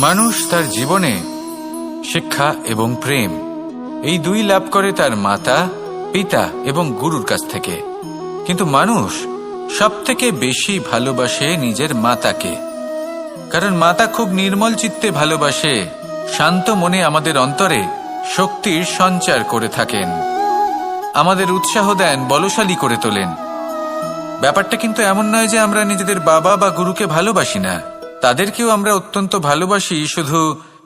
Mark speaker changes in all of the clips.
Speaker 1: মানুষ তার জীবনে শিক্ষা এবং প্রেম এই দুই লাভ করে তার মাতা, পিতা এবং গুরুর কাছ থেকে। কিন্তু মানুষ সবথেকে বেশি ভালোবাসে নিজের মাতাকে, কারণ মাতা খুব নির্মল চিত্তে ভালোবাসে, শান্ত মনে আমাদের অন্তরে শক্তির সঞ্চার করে থাকেন, আমাদের উৎসাহ দেন, বলশালী করে তোলেন। ব্যাপারটা কিন্তু এমন নয় যে আমরা নিজেদের বাবা বা গুরুকে ভালোবাসি না, তাদেরকেও আমরা অত্যন্ত ভালোবাসি, শুধু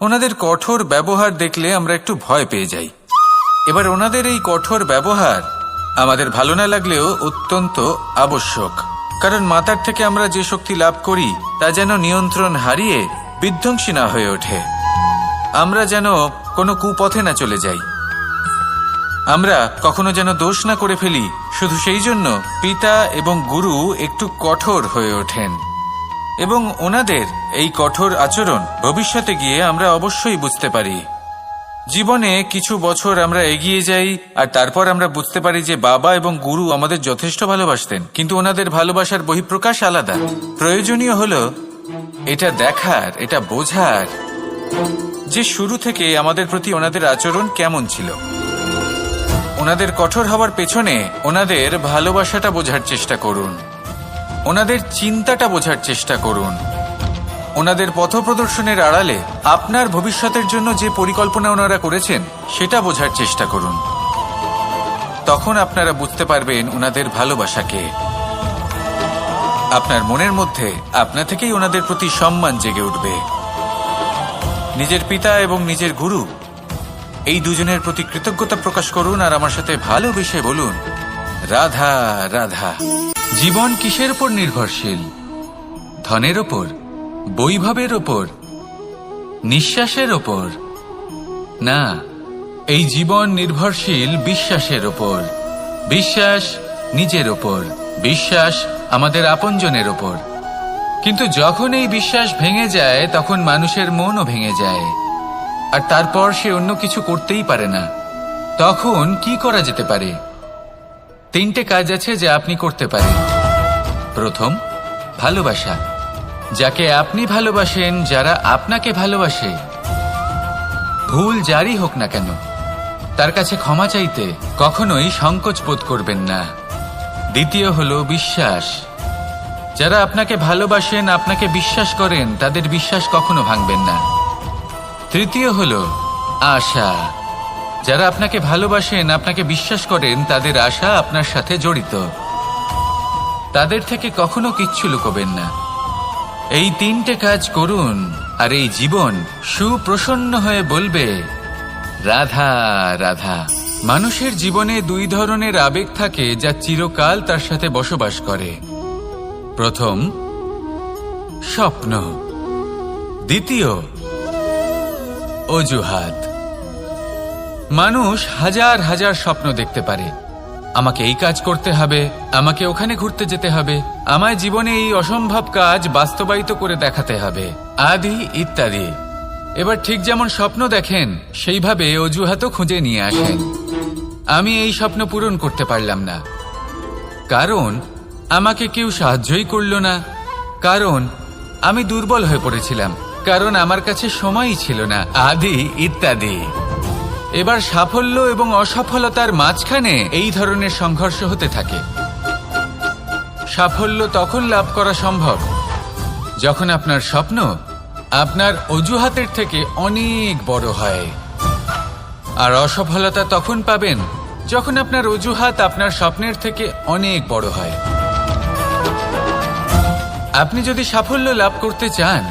Speaker 1: ওনাদের কঠোর ব্যবহার দেখলে আমরা একটু ভয় পেয়ে যাই। এবার ওনাদের এই কঠোর ব্যবহার আমাদের ভালো না লাগলেও অত্যন্ত আবশ্যক, কারণ মাতার থেকে আমরা যে শক্তি লাভ করি তা যেন নিয়ন্ত্রণ হারিয়ে বিধ্বংসী না হয়ে ওঠে, আমরা যেন কোনো কুপথে না চলে যাই, আমরা কখনো যেন দোষ না করে ফেলি। শুধু সেই জন্য পিতা এবং গুরু একটু কঠোর হয়ে ওঠেন, এবং ওনাদের এই কঠোর আচরণ ভবিষ্যতে গিয়ে আমরা অবশ্যই বুঝতে পারি। জীবনে কিছু বছর আমরা এগিয়ে যাই আর তারপর আমরা বুঝতে পারি যে বাবা এবং গুরু আমাদের যথেষ্ট ভালোবাসতেন, কিন্তু ওনাদের ভালোবাসার বহিঃপ্রকাশ আলাদা। প্রয়োজনীয় হলো এটা দেখার, এটা বোঝার যে শুরু থেকে আমাদের প্রতি ওনাদের আচরণ কেমন ছিল। ওনাদের কঠোর হওয়ার পেছনে ওনাদের ভালোবাসাটা বোঝার চেষ্টা করুন, ওনাদের চিন্তাটা বোঝার চেষ্টা করুন, ওনাদের পথপ্রদর্শনের আড়ালে আপনার ভবিষ্যতের জন্য যে পরিকল্পনা ওনারা করেছেন সেটা বোঝার চেষ্টা করুন। তখন আপনারা বুঝতে পারবেন ওনাদের ভালোবাসাকে। আপনার মনের মধ্যে আপনা থেকেই ওনাদের প্রতি সম্মান জেগে উঠবে। নিজের পিতা এবং নিজের গুরু এই দুজনের প্রতি কৃতজ্ঞতা প্রকাশ করুন আর আমার সাথে ভালোবেসে বলুন, রাধা রাধা। জীবন কিসের উপর নির্ভরশীল? ধনের ওপর, বৈভবের ওপর, নিঃশ্বাসের ওপর? না, এই জীবন নির্ভরশীল বিশ্বাসের ওপর। বিশ্বাস নিজের ওপর, বিশ্বাস আমাদের আপনজনের ওপর। কিন্তু যখন এই বিশ্বাস ভেঙে যায় তখন মানুষের মনও ভেঙে যায়, আর তারপর সে অন্য কিছু করতেই পারে না। তখন কি করা যেতে পারে? 3টে কাজ আছে যা আপনি করতে পারেন। প্রথম, ভালোবাসা। যাকে আপনি ভালোবাসেন, যারা আপনাকে ভালোবাসে, ভুল যারই হোক না কেন, তার কাছে ক্ষমা চাইতে কখনোই সংকোচ বোধ করবেন না। দ্বিতীয় হলো বিশ্বাস। যারা আপনাকে ভালোবাসেন, আপনাকে বিশ্বাস করেন, তাদের বিশ্বাস কখনো ভাঙবেন না। তৃতীয় হলো আশা। যারা আপনাকে ভালোবাসেন, আপনাকে বিশ্বাস করেন, তাদের আশা আপনার সাথে জড়িত, তাদের থেকে কখনো কিচ্ছু লুকোবেন না। এই 3টে কাজ করুন আর এই জীবন সুপ্রসন্ন হয়ে বলবে, রাধা রাধা। মানুষের জীবনে 2 ধরনের আবেগ থাকে যা চিরকাল তার সাথে বসবাস করে। প্রথম, স্বপ্ন। দ্বিতীয়, অজুহাত। মানুষ হাজার হাজার স্বপ্ন দেখতে পারে। আমাকে এই কাজ করতে হবে, আমাকে ওখানে ঘুরতে যেতে হবে, আমায় জীবনে এই অসম্ভব কাজ বাস্তবায়িত করে দেখাতে হবে, আদি ইত্যাদি। এবার ঠিক যেমন স্বপ্ন দেখেন, সেইভাবে অজুহাতও খুঁজে নিয়ে আসেন। আমি এই স্বপ্ন পূরণ করতে পারলাম না, কারণ আমাকে কেউ সাহায্যই করল না, কারণ আমি দুর্বল হয়ে পড়েছিলাম, কারণ আমার কাছে সময়ই ছিল না, আদি ইত্যাদি। এবার সাফল্য এবং অসফলতার মাঝখানে এই ধরনের সংঘর্ষ হতে থাকে। সাফল্য তখন লাভ করা সম্ভব যখন আপনার স্বপ্ন আপনার অজুহাতের থেকে অনেক বড় হয়, আর অসফলতা তখন পাবেন যখন আপনার অজুহাত আপনার স্বপ্নের থেকে অনেক বড় হয়। আপনি যদি সাফল্য লাভ করতে চান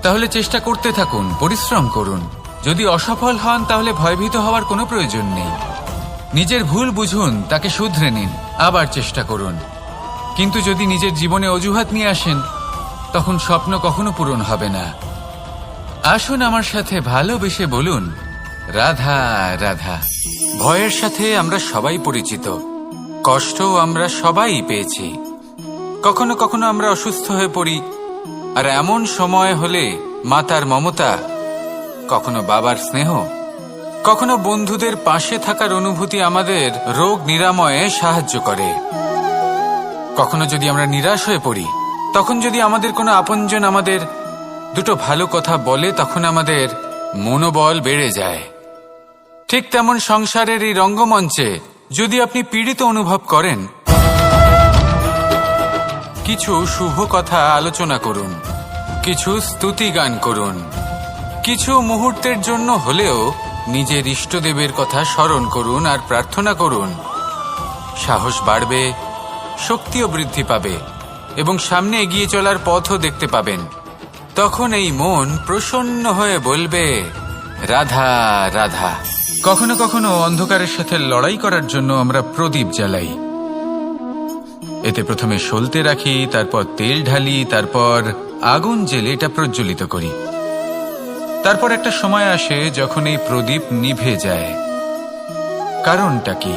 Speaker 1: তাহলে চেষ্টা করতে থাকুন, পরিশ্রম করুন। যদি অসফল হন তাহলে ভয়ভীত হওয়ার কোনো প্রয়োজন নেই। নিজের ভুল বুঝুন, তাকে শুধরে নিন, আবার চেষ্টা করুন। কিন্তু যদি নিজের জীবনে অজুহাত নিয়ে আসেন তখন স্বপ্ন কখনো পূরণ হবে না। আসুন আমার সাথে ভালোবেসে বলুন, রাধা রাধা। ভয়ের সাথে আমরা সবাই পরিচিত, কষ্টও আমরা সবাই পেয়েছি। কখনো কখনো আমরা অসুস্থ হয়ে পড়ি, আর এমন সময় হলে মাতার মমতা, কখনো বাবার স্নেহ, কখনো বন্ধুদের পাশে থাকার অনুভূতি আমাদের রোগ নিরাময়ে সাহায্য করে। কখনো যদি আমরা নিরাশ হয়ে পড়ি, তখন যদি আমাদের কোনো আপনজন আমাদের দুটো ভালো কথা বলে তখন আমাদের মনোবল বেড়ে যায়। ঠিক তেমন সংসারের এই রঙ্গমঞ্চে যদি আপনি পীড়িত অনুভব করেন, কিছু শুভ কথা আলোচনা করুন, কিছু স্তুতি গান করুন, কিছু মুহূর্তের জন্য হলেও নিজের ইষ্টদেবের কথা স্মরণ করুন আর প্রার্থনা করুন। সাহস বাড়বে, শক্তিও বৃদ্ধি পাবে এবং সামনে এগিয়ে চলার পথও দেখতে পাবেন। তখন এই মন প্রসন্ন হয়ে বলবে, রাধা রাধা। কখনো কখনো অন্ধকারের সাথে লড়াই করার জন্য আমরা প্রদীপ জ্বালাই। এতে প্রথমে সলতে রাখি, তারপর তেল ঢালি, তারপর আগুন জেলে এটা প্রজ্বলিত করি। তারপর একটা সময় আসে যখন এই প্রদীপ নিভে যায়। কারণটা কি?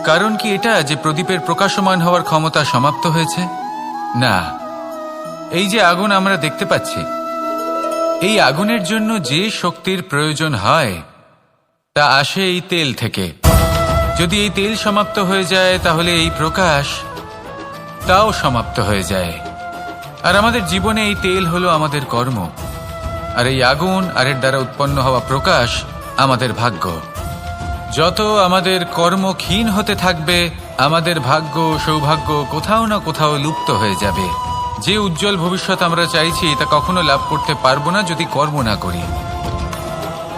Speaker 1: কারণ কি এটা যে প্রদীপের প্রকাশমান হওয়ার ক্ষমতা সমাপ্ত হয়েছে? না, এই যে আগুন আমরা দেখতে পাচ্ছি, এই আগুনের জন্য যে শক্তির প্রয়োজন হয় তা আসে এই তেল থেকে। যদি এই তেল সমাপ্ত হয়ে যায় তাহলে এই প্রকাশ তাও সমাপ্ত হয়ে যায়। আর আমাদের জীবনে এই তেল হলো আমাদের কর্ম, আর এই আগুন আর এর দ্বারা উৎপন্ন হওয়া প্রকাশ আমাদের ভাগ্য। যত আমাদের কর্ম ক্ষীণ হতে থাকবে, আমাদের ভাগ্য সৌভাগ্য কোথাও না কোথাও লুপ্ত হয়ে যাবে। যে উজ্জ্বল ভবিষ্যৎ আমরা চাইছি তা কখনো লাভ করতে পারবো না যদি কর্ম না করি।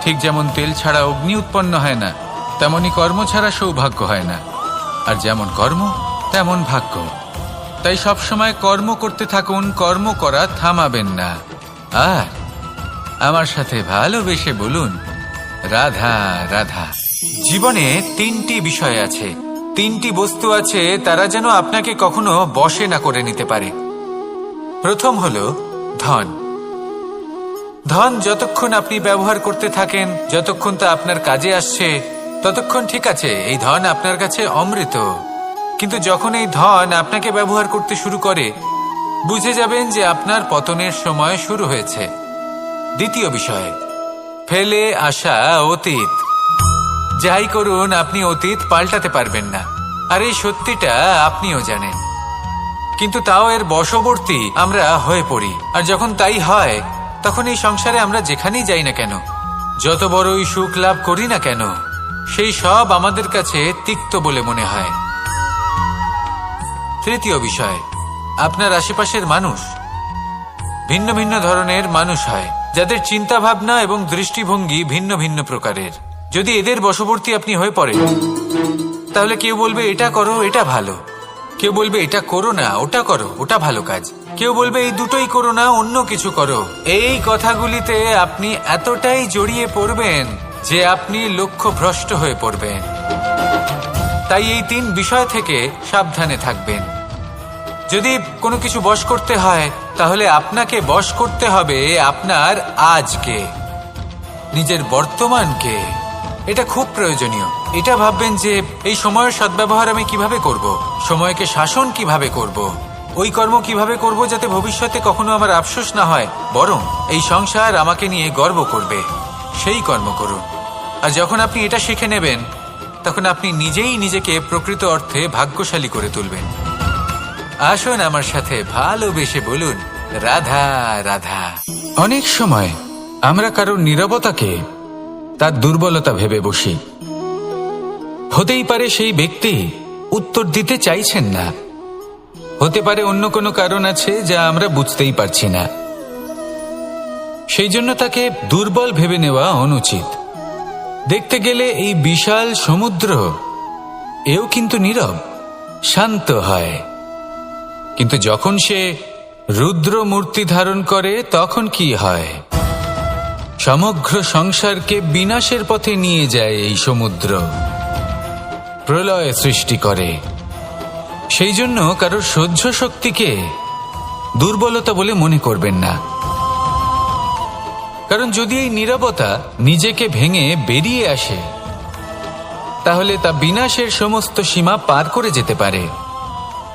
Speaker 1: ঠিক যেমন তেল ছাড়া অগ্নি উৎপন্ন হয় না, তেমনি কর্ম ছাড়া সৌভাগ্য হয় না। আর যেমন কর্ম তেমন ভাগ্য। তাই সবসময় কর্ম করতে থাকুন, কর্ম করা থামাবেন না। আর আমার সাথে ভালোবেসে বলুন, রাধা রাধা। জীবনে তিনটি বিষয় আছে, তিনটি বস্তু আছে, তারা যেন আপনাকে কখনো বশে না করে নিতে পারে। প্রথম হলো ধন। ধন যতক্ষণ আপনি ব্যবহার করতে থাকেন, যতক্ষণ তা আপনার কাজে আসছে, ততক্ষণ ঠিক আছে, এই ধন আপনার কাছে অমৃত। কিন্তু যখন এই ধন আপনাকে ব্যবহার করতে শুরু করে, বুঝে যাবেন যে আপনার পতনের সময় শুরু হয়েছে। দ্বিতীয় বিষয়, ফেলে আসা অতীত। যাই করুন, আপনি অতীত পাল্টাতে পারবেন না, আর এই সত্যিটা আপনিও জানেন। কিন্তু তাও এর বশবর্তী আমরা হয়ে পড়ি। আর যখন তাই হয়, তখন এই সংসারে আমরা যেখানেই যাই না কেন, যত বড়ই সুখ লাভ করি না কেন, সেই সব আমাদের কাছে তিক্ত বলে মনে হয়। তৃতীয় বিষয়, আপনার আশেপাশের মানুষ ভিন্ন ভিন্ন ধরনের মানুষ হয়, যাদের চিন্তা ভাবনা এবং দৃষ্টিভঙ্গি ভিন্ন ভিন্ন প্রকারের। যদি এদের বশবর্তী আপনি হয়ে পড়েন, তাহলে কেউ বলবে এটা করো, এটা ভালো। কেউ বলবে এটা করো না, ওটা করো, ওটা ভালো কাজ। কেউ বলবে এই দুটোই করো না, অন্য কিছু করো। এই কথাগুলিতে আপনি এতটাই জড়িয়ে পড়বেন যে আপনি লক্ষ্য ভ্রষ্ট হয়ে পড়বেন। তাই এই তিন বিষয় থেকে সাবধানে থাকবেন। যদি কোনো কিছু বশ করতে হয়, তাহলে আপনাকে বশ করতে হবে আপনার আজকে, নিজের বর্তমানকে। এটা খুব প্রয়োজনীয়। এটা ভাববেন যে এই সময়ের সদ্ব্যবহার আমি কিভাবে করব, সময়কে শাসন কিভাবে করব, ওই কর্ম কিভাবে করব যাতে ভবিষ্যতে কখনো আমার আফসোস না হয়, বরং এই সংসার আমাকে নিয়ে গর্ব করবে, সেই কর্ম করুন। আর যখন আপনি এটা শিখে নেবেন, তখন আপনি নিজেই নিজেকে প্রকৃত অর্থে ভাগ্যশালী করে তুলবেন। আসুন আমার সাথে ভালোবেসে বলুন, রাধা রাধা। অনেক সময় আমরা কারোর নীরবতাকে তার দুর্বলতা ভেবে বসি। হতেই পারে সেই ব্যক্তি উত্তর দিতে চাইছেন না, হতে পারে অন্য কোনো কারণ আছে যা আমরা বুঝতেই পারছি না। সেই জন্য তাকে দুর্বল ভেবে নেওয়া অনুচিত। দেখতে গেলে এই বিশাল সমুদ্র এও কিন্তু নীরব, শান্ত হয়। কিন্তু যখন সে রুদ্র মূর্তি ধারণ করে, তখন কি হয়? সমগ্র সংসারকে বিনাশের পথে নিয়ে যায় এই সমুদ্র, প্রলয় সৃষ্টি করে। সেই জন্য কারোর সহ্য শক্তিকে দুর্বলতা বলে মনে করবেন না। কারণ যদি এই নীরবতা নিজেকে ভেঙে বেরিয়ে আসে, তাহলে তা বিনাশের সমস্ত সীমা পার করে যেতে পারে।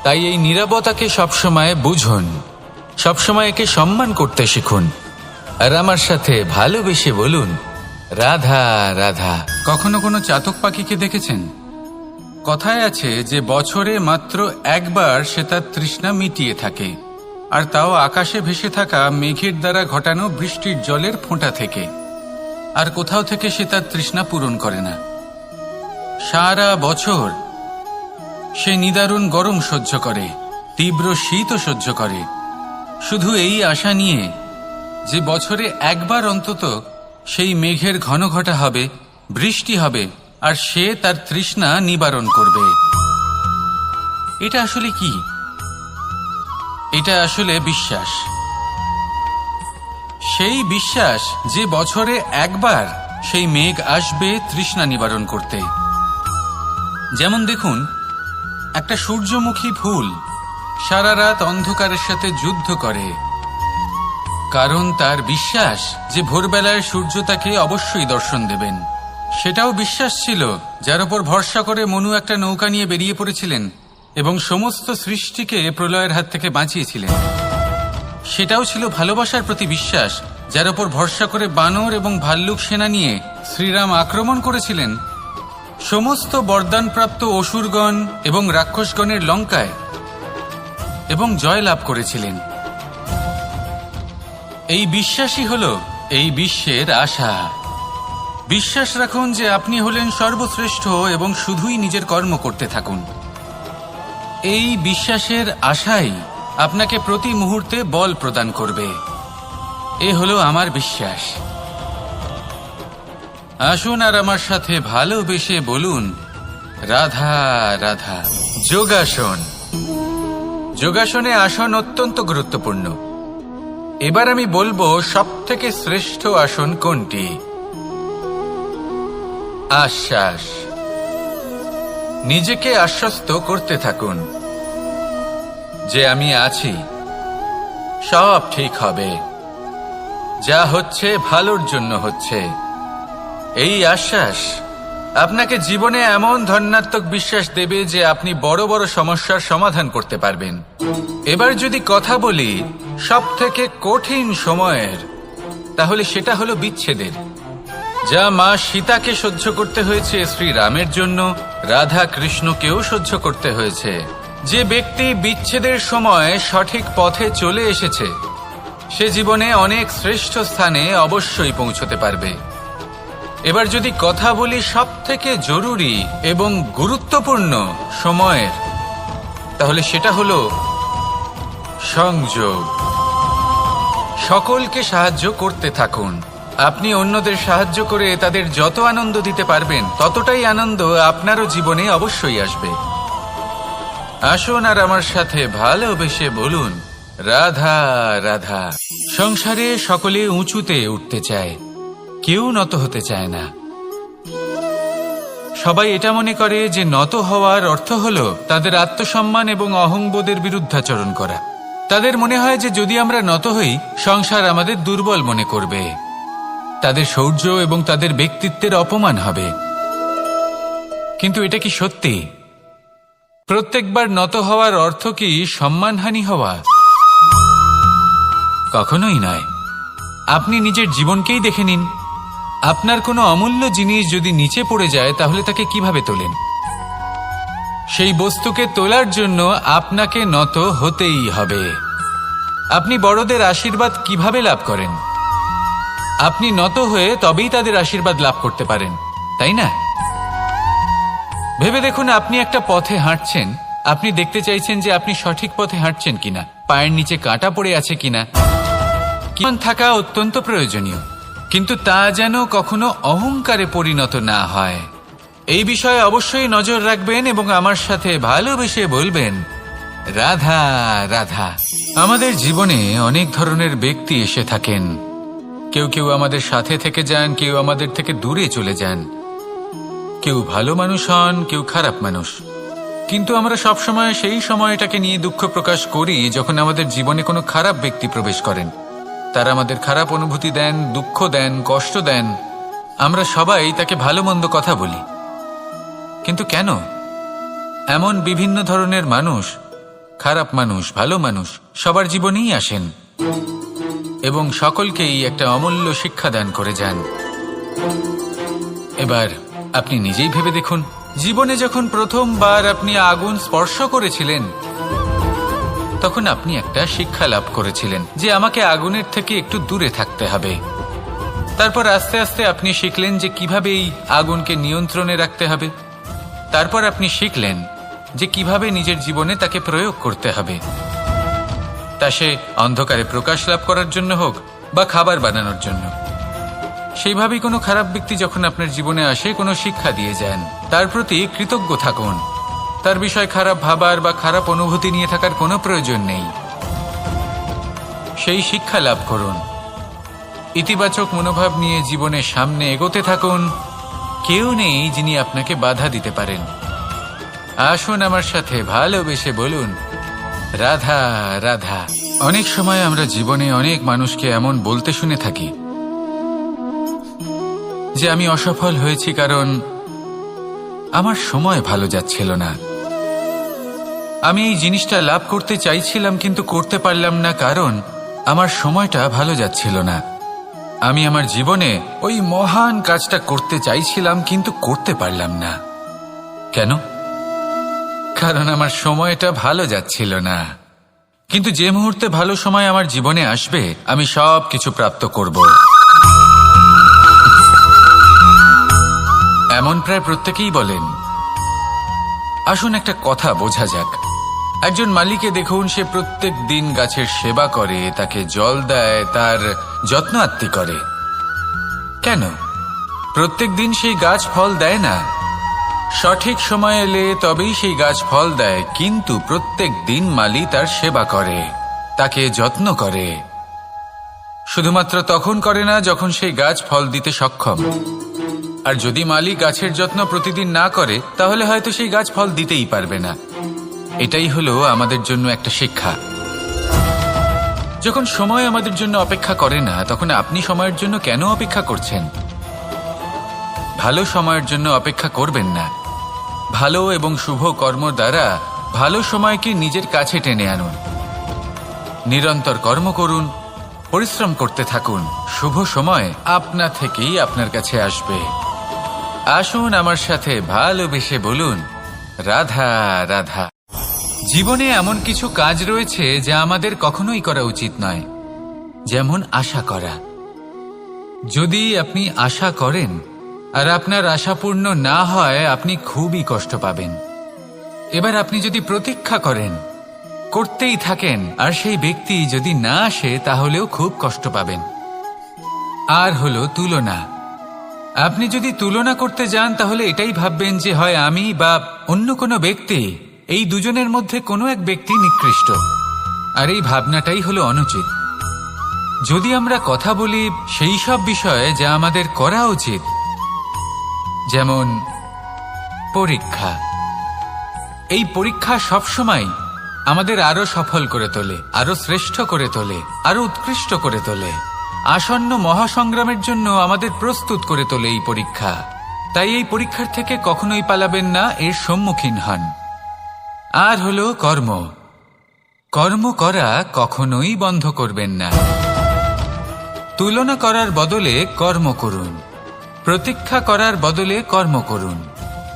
Speaker 1: তাই এই নীরবতাকে সবসময় বুঝুন, সবসময় একে সম্মান করতে শিখুন। আর আমার সাথে ভালোবেসে বলুন, রাধা রাধা। কখনো কোনো চাতক পাখিকে দেখেছেন? কথায় আছে যে বছরে মাত্র একবার সে তার তৃষ্ণা মিটিয়ে থাকে, আর তাও আকাশে ভেসে থাকা মেঘের দ্বারা ঘটানো বৃষ্টির জলের ফোঁটা থেকে। আর কোথাও থেকে সে তার তৃষ্ণা পূরণ করে না। সারা বছর সে নিদারুণ গরম সহ্য করে, তীব্র শীতও সহ্য করে, শুধু এই আশা নিয়ে যে বছরে একবার অন্তত সেই মেঘের ঘন ঘটা হবে, বৃষ্টি হবে, আর সে তার তৃষ্ণা নিবারণ করবে। এটা আসলে কি? এটা আসলে বিশ্বাস। সেই বিশ্বাস যে বছরে একবার সেই মেঘ আসবে তৃষ্ণা নিবারণ করতে। যেমন দেখুন, একটা সূর্যমুখী ফুল সারা রাত অন্ধকারের সাথে যুদ্ধ করে, কারণ তার বিশ্বাস যে ভোরবেলায় সূর্য তাকে অবশ্যই দর্শন দেবেন। সেটাও বিশ্বাস ছিল যার উপর ভরসা করে মনু একটা নৌকা নিয়ে বেরিয়ে পড়েছিলেন এবং সমস্ত সৃষ্টিকে প্রলয়ের হাত থেকে বাঁচিয়েছিলেন। সেটাও ছিল ভালোবাসার প্রতি বিশ্বাস যার উপর ভরসা করে বানর এবং ভাল্লুক সেনা নিয়ে শ্রীরাম আক্রমণ করেছিলেন সমস্ত বরদানপ্রাপ্ত অসুরগণ এবং রাক্ষসগণের লঙ্কায় এবং জয় লাভ করেছিলেন। এই বিশ্বাসই হল এই বিশ্বের আশা। বিশ্বাস রাখুন যে আপনি হলেন সর্বশ্রেষ্ঠ এবং শুধুই নিজের কর্ম করতে থাকুন। এই বিশ্বাসের আশাই আপনাকে প্রতি মুহূর্তে বল প্রদান করবে। এ হলো আমার বিশ্বাস। আসুন আর আমার সাথে ভালোবেসে বলুন, রাধা রাধা। যোগাসন। যোগাসনে আসন অত্যন্ত গুরুত্বপূর্ণ। এবার আমি বলবো সবথেকে শ্রেষ্ঠ আসন কোনটি। আশ্বাস। নিজেকে আশ্বস্ত করতে থাকুন যে আমি আছি, সব ঠিক হবে, যা হচ্ছে ভালোর জন্য হচ্ছে। এই আশ্বাস আপনাকে জীবনে এমন ধন্যাত্মক বিশ্বাস দেবে যে আপনি বড় বড় সমস্যার সমাধান করতে পারবেন। এবার যদি কথা বলি সবথেকে কঠিন সময়ের, তাহলে সেটা হলো বিচ্ছেদের। যা মা সীতাকে সহ্য করতে হয়েছে শ্রীরামের জন্য, রাধা কৃষ্ণকেও সহ্য করতে হয়েছে। যে ব্যক্তি বিচ্ছেদের সময় সঠিক পথে চলে এসেছে সে জীবনে অনেক শ্রেষ্ঠ স্থানে অবশ্যই পৌঁছতে পারবে। এবার যদি কথা বলি সবথেকে জরুরি এবং গুরুত্বপূর্ণ সময়ের, তাহলে সেটা হলো সংযোগ। সকলকে সাহায্য করতে থাকুন। আপনি অন্যদের সাহায্য করে তাদের যত আনন্দ দিতে পারবেন ততটাই আনন্দ আপনারও জীবনে অবশ্যই আসবে। আসুন আর আমার সাথে ভালোবেসে বলুন, রাধা রাধা। সংসারে সকলে উঁচুতে উঠতে চায়, কেউ নত হতে চায় না। সবাই এটা মনে করে যে নত হওয়ার অর্থ হলো তাদের আত্মসম্মান এবং অহংবোধের বিরুদ্ধাচরণ করা। তাদের মনে হয় যে যদি আমরা নত হই সংসার আমাদের দুর্বল মনে করবে, তাদের শৌর্য এবং তাদের ব্যক্তিত্বের অপমান হবে। কিন্তু এটা কি সত্যি? প্রত্যেকবার নত হওয়ার অর্থ কি সম্মানহানি হওয়া? কখনোই নয়। আপনি নিজের জীবনকেই দেখে নিন। আপনার কোনো অমূল্য জিনিস যদি নিচে পড়ে যায় তাহলে তাকে কিভাবে তোলেন? সেই বস্তুকে তোলার জন্য আপনাকে নত হতেই হবে। আপনি বড়দের আশীর্বাদ কিভাবে লাভ করেন? আপনি নত হয়ে তবেই তাদের আশীর্বাদ লাভ করতে পারেন, তাই না? ভেবে দেখুন, আপনি একটা পথে হাঁটছেন, আপনি দেখতে চাইছেন যে আপনি সঠিক পথে হাঁটছেন কিনা, পায়ের নিচে কাঁটা পড়ে আছে কিনা। কিমান থাকা অত্যন্ত প্রয়োজনীয়, কিন্তু তা যেন কখনো অহংকারে পরিণত না হয়। এই বিষয়ে অবশ্যই নজর রাখবেন এবং আমার সাথে ভালোবেসে বলবেন, রাধা রাধা। আমাদের জীবনে অনেক ধরনের ব্যক্তি এসে থাকেন। কেউ কেউ আমাদের সাথে থেকে যান, কেউ আমাদের থেকে দূরে চলে যান। কেউ ভালো মানুষ হন, কেউ খারাপ মানুষ। কিন্তু আমরা সবসময় সেই সময়টাকে নিয়ে দুঃখ প্রকাশ করি যখন আমাদের জীবনে কোনো খারাপ ব্যক্তি প্রবেশ করেন। তারা আমাদের খারাপ অনুভূতি দেন, দুঃখ দেন, কষ্ট দেন। আমরা সবাই তাকে ভালো মন্দ কথা বলি। কিন্তু কেন? এমন বিভিন্ন ধরনের মানুষ, খারাপ মানুষ, ভালো মানুষ সবার জীবনেই আসেন এবং সকলকেই একটা অমূল্য শিক্ষা দান করে যান। এবার আপনি নিজেই ভেবে দেখুন, জীবনে যখন প্রথমবার আপনি আগুন স্পর্শ করেছিলেন তখন আপনি একটা শিক্ষা লাভ করেছিলেন যে আমাকে আগুনের থেকে একটু দূরে থাকতে হবে। তারপর আস্তে আস্তে আপনি শিখলেন যে কিভাবে এই আগুনকে নিয়ন্ত্রণে রাখতে হবে। তারপর আপনি শিখলেন যে কিভাবে নিজের জীবনে তাকে প্রয়োগ করতে হবে, তা সে অন্ধকারে প্রকাশ লাভ করার জন্য হোক বা খাবার বানানোর জন্য। সেইভাবেই কোনো খারাপ ব্যক্তি যখন আপনার জীবনে আসে কোনো শিক্ষা দিয়ে যান, তার প্রতি কৃতজ্ঞ থাকুন। তার বিষয় খারাপ ভাবার বা খারাপ অনুভূতি নিয়ে থাকার কোনো প্রয়োজন নেই। সেই শিক্ষা লাভ করুন, ইতিবাচক মনোভাব নিয়ে জীবনের সামনে এগোতে থাকুন। কেউ নেই যিনি আপনাকে বাধা দিতে পারেন। আসুন আমার সাথে ভালোবেসে বলুন, রাধা রাধা। অনেক সময় আমরা জীবনে অনেক মানুষকে এমন বলতে শুনে থাকি যে আমি অসফল হয়েছি কারণ আমার সময় ভালো যাচ্ছিল না। আমি এই জিনিসটা লাভ করতে চাইছিলাম কিন্তু করতে পারলাম না কারণ আমার সময়টা ভালো যাচ্ছিল না। আমি আমার জীবনে ওই মহান কাজটা করতে চাইছিলাম কিন্তু করতে পারলাম না। কেন? কারণ আমার সময়টা ভালো যাচ্ছিল না। কিন্তু যে মুহূর্তে ভালো সময় আমার জীবনে আসবে আমি সব কিছু প্রাপ্ত করব। এমন প্রায় প্রত্যেকেই বলেন। আসুন একটা কথা বোঝা যাক। একজন মালিকে দেখুন, সে প্রত্যেক দিন গাছের সেবা করে, তাকে জল দেয়, তার যত্ন আত্তি করে। কেন? প্রত্যেক দিন সেই গাছ ফল দেয় না। সঠিক সময় এলে তবেই সেই গাছ ফল দেয়, কিন্তু প্রত্যেক দিন মালি তার সেবা করে, তাকে যত্ন করে। শুধুমাত্র তখন করে না যখন সেই গাছ ফল দিতে সক্ষম। আর যদি মালি গাছের যত্ন প্রতিদিন না করে তাহলে হয়তো সেই গাছ ফল দিতেই পারবে না। এটাই হলো আমাদের জন্য একটা শিক্ষা। যখন সময় আমাদের জন্য অপেক্ষা করে না তখন আপনি সময়ের জন্য কেন অপেক্ষা করছেন? ভালো সময়ের জন্য অপেক্ষা করবেন না। ভালো এবং শুভ কর্ম দ্বারা ভালো সময়কে নিজের কাছে টেনে আনুন। নিরন্তর কর্ম করুন, পরিশ্রম করতে থাকুন। শুভ সময় আপনা থেকেই আপনার কাছে আসবে। আসুন আমার সাথে ভালোবেসে বলুন, রাধা রাধা। জীবনে এমন কিছু কাজ রয়েছে যা আমাদের কখনোই করা উচিত নয়, যেমন আশা করা। যদি আপনি আশা করেন আর আপনার আশা পূর্ণ না হয় আপনি খুবই কষ্ট পাবেন। এবার আপনি যদি প্রতীক্ষা করেন, করতেই থাকেন, আর সেই ব্যক্তি যদি না আসে তাহলেও খুব কষ্ট পাবেন। আর হলো তুলনা। আপনি যদি তুলনা করতে যান তাহলে এটাই ভাববেন যে হয় আমি বা অন্য কোনো ব্যক্তি, এই দুজনের মধ্যে কোনো এক ব্যক্তি নিকৃষ্ট। আর এই ভাবনাটাই হলো অনুচিত। যদি আমরা কথা বলি সেই সব বিষয়ে যা আমাদের করা উচিত, যেমন পরীক্ষা। এই পরীক্ষা সবসময় আমাদের আরো সফল করে তোলে, আরো শ্রেষ্ঠ করে তোলে, আরো উৎকৃষ্ট করে তোলে। আসন্ন মহাসংগ্রামের জন্য আমাদের প্রস্তুত করে তোলে এই পরীক্ষা। তাই এই পরীক্ষার থেকে কখনোই পালাবেন না, এর সম্মুখীন হন। আর হলো কর্ম। কর্ম করা কখনোই বন্ধ করবেন না। তুলনা করার বদলে কর্ম করুন, প্রতীক্ষা করার বদলে কর্ম করুন,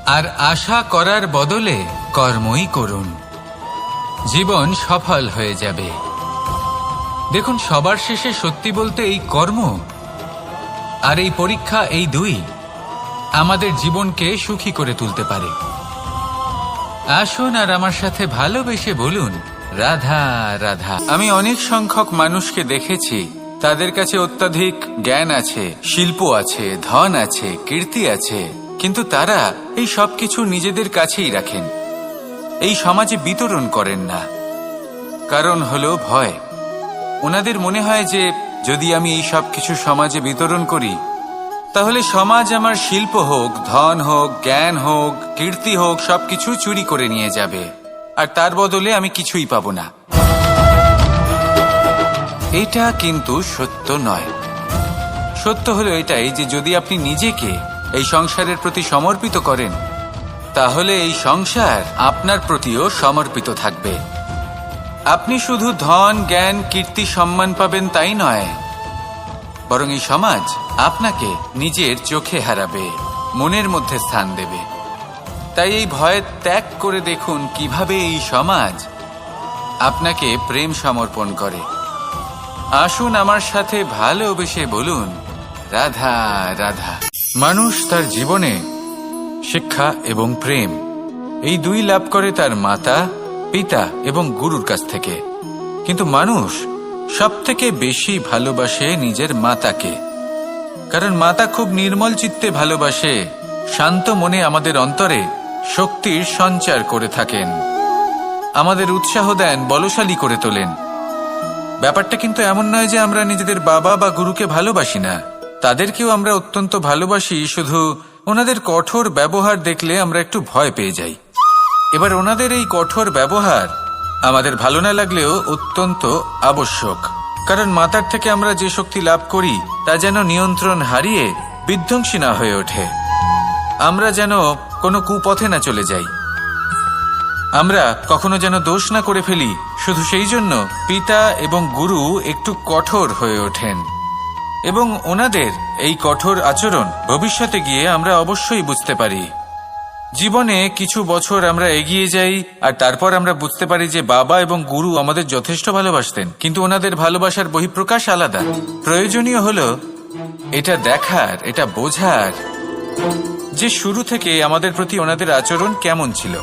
Speaker 1: আর আশা করার বদলে কর্মই করুন। জীবন সফল হয়ে যাবে। দেখুন, সবার শেষে সত্যি বলতে এই কর্ম আর এই পরীক্ষা, এই দুই আমাদের জীবনকে সুখী করে তুলতে পারে। আসুন আর আমার সাথে ভালোবেসে বলুন, রাধা রাধা। আমি অনেক সংখ্যক মানুষকে দেখেছি, তাদের কাছে অত্যাধিক জ্ঞান আছে, শিল্প আছে, ধন আছে, কীর্তি আছে, কিন্তু তারা এই সব কিছু নিজেদের কাছেই রাখেন, এই সমাজে বিতরণ করেন না। কারণ হলো ভয়। ওনাদের মনে হয় যে যদি আমি এই সব কিছু সমাজে বিতরণ করি তাহলে সমাজ আমার শিল্প হোক, ধন হোক, জ্ঞান হোক, কীর্তি হোক, সবকিছু চুরি করে নিয়ে যাবে, আর তার বদলে আমি কিছুই পাবো না। এটা কিন্তু সত্য নয়। সত্য হলো এটাই যে যদি আপনি নিজেকে এই সংসারের প্রতি সমর্পিত করেন তাহলে এই সংসার আপনার প্রতিও সমর্পিত থাকবে। আপনি শুধু ধন, জ্ঞান, কীর্তি, সম্মান পাবেন তাই নয়, বরং এই সমাজ আপনাকে নিজের চোখে হারাবে, মনের মধ্যে স্থান দেবে। তাই এই ভয় ত্যাগ করে দেখুন কিভাবে এই সমাজ আপনাকে প্রেম সমর্পণ করে। আসুন আমার সাথে ভালোবেসে বলুন, রাধা রাধা। মানুষ তার জীবনে শিক্ষা এবং প্রেম এই দুই লাভ করে তার মাতা, পিতা এবং গুরুর কাছ থেকে। কিন্তু মানুষ সবথেকে বেশি ভালোবাসে নিজের মাতাকে, কারণ মাতা খুব নির্মল চিত্তে ভালোবাসে, শান্ত মনে আমাদের অন্তরে শক্তির সঞ্চার করে থাকেন, আমাদের উৎসাহ দেন, বলশালী করে তোলেন। ব্যাপারটা কিন্তু এমন নয় যে আমরা নিজেদের বাবা বা গুরুকে ভালোবাসি না, তাদেরকেও আমরা অত্যন্ত ভালোবাসি, শুধু ওনাদের কঠোর ব্যবহার দেখলে আমরা একটু ভয় পেয়ে যাই। এবার ওনাদের এই কঠোর ব্যবহার আমাদের ভালো না লাগলেও অত্যন্ত আবশ্যক, কারণ মাতার থেকে আমরা যে শক্তি লাভ করি তা যেন নিয়ন্ত্রণ হারিয়ে বিধ্বংসী না হয়ে ওঠে, আমরা যেন কোনো কুপথে না চলে যাই, আমরা কখনো যেন দোষ না করে ফেলি। শুধু সেই জন্য পিতা এবং গুরু একটু কঠোর হয়ে ওঠেন, এবং ওনাদের এই কঠোর আচরণ ভবিষ্যতে গিয়ে আমরা অবশ্যই বুঝতে পারি। জীবনে কিছু বছর আমরা এগিয়ে যাই আর তারপর আমরা বুঝতে পারি যে বাবা এবং গুরু আমাদের যথেষ্ট ভালোবাসতেন, কিন্তু ওনাদের ভালোবাসার বহিঃপ্রকাশ আলাদা। প্রয়োজনীয় হলো এটা দেখার, এটা বোঝার যে শুরু থেকে আমাদের প্রতি ওনাদের আচরণ কেমন ছিল।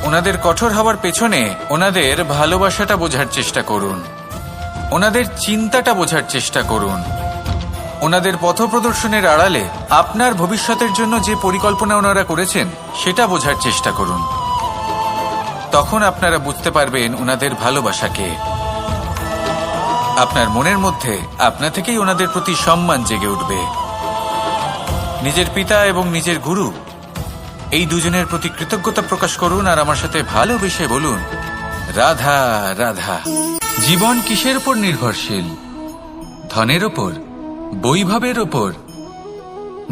Speaker 1: ওনাদের কঠোর হওয়ার পেছনে ওনাদের ভালোবাসাটা বোঝার চেষ্টা করুন, ওনাদের চিন্তাটা বোঝার চেষ্টা করুন, ওনাদের পথপ্রদর্শনের আড়ালে আপনার ভবিষ্যতের জন্য যে পরিকল্পনা ওনারা করেছেন সেটা বোঝার চেষ্টা করুন। তখন আপনারা বুঝতে পারবেন ওনাদের ভালোবাসাকে। আপনার মনের মধ্যে আপনা থেকেই ওনাদের প্রতি সম্মান জেগে উঠবে। নিজের পিতা এবং নিজের গুরু এই দুজনের প্রতি কৃতজ্ঞতা প্রকাশ করুন আর আমার সাথে ভালোবেসে বলুন, রাধা রাধা। জীবন কিসের উপর নির্ভরশীল? ধনের ওপর, বৈভবের ওপর,